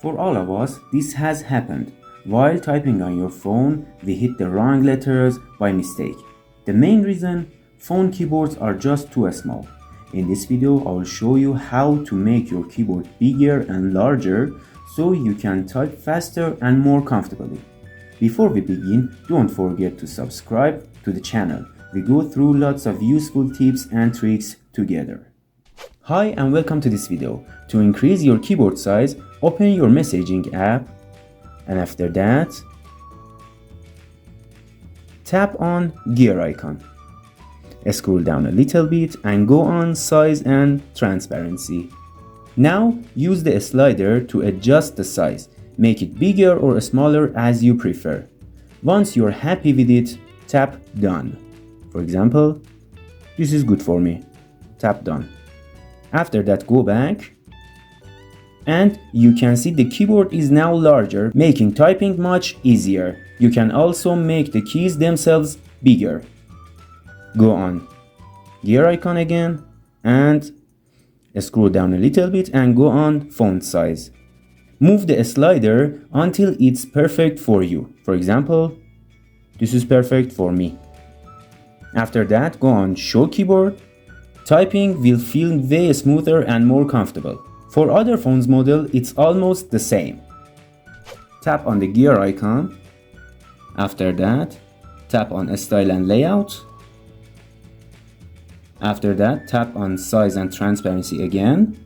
For all of us, this has happened. While typing on your phone, we hit the wrong letters by mistake. The main reason? Phone keyboards are just too small. In this video, I will show you how to make your keyboard bigger and larger so you can type faster and more comfortably. Before we begin, don't forget to subscribe to the channel. We go through lots of useful tips and tricks together. Hi and welcome to this video. To increase your keyboard size, open your messaging app and after that, tap on gear icon. Scroll down a little bit and go on size and transparency. Now use the slider to adjust the size. Make it bigger or smaller as you prefer. Once you're happy with it, tap done. For example, this is good for me. Tap done. After that, go back and you can see the keyboard is now larger, making typing much easier. You can also make the keys themselves bigger. Go on gear icon again and scroll down a little bit and go on font size. Move the slider until it's perfect for you. For example, this is perfect for me. After that, go on show keyboard. Typing will feel way smoother and more comfortable. For other phones model, it's almost the same. Tap on the gear icon. After that, tap on style and layout. After that, tap on size and transparency again.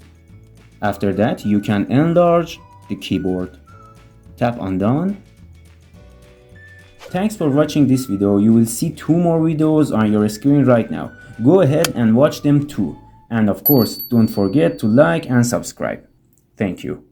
After that, you can enlarge the keyboard. Tap on done. Thanks for watching this video. You will see 2 more videos on your screen right now. Go ahead and watch them too. And of course, don't forget to like and subscribe. Thank you.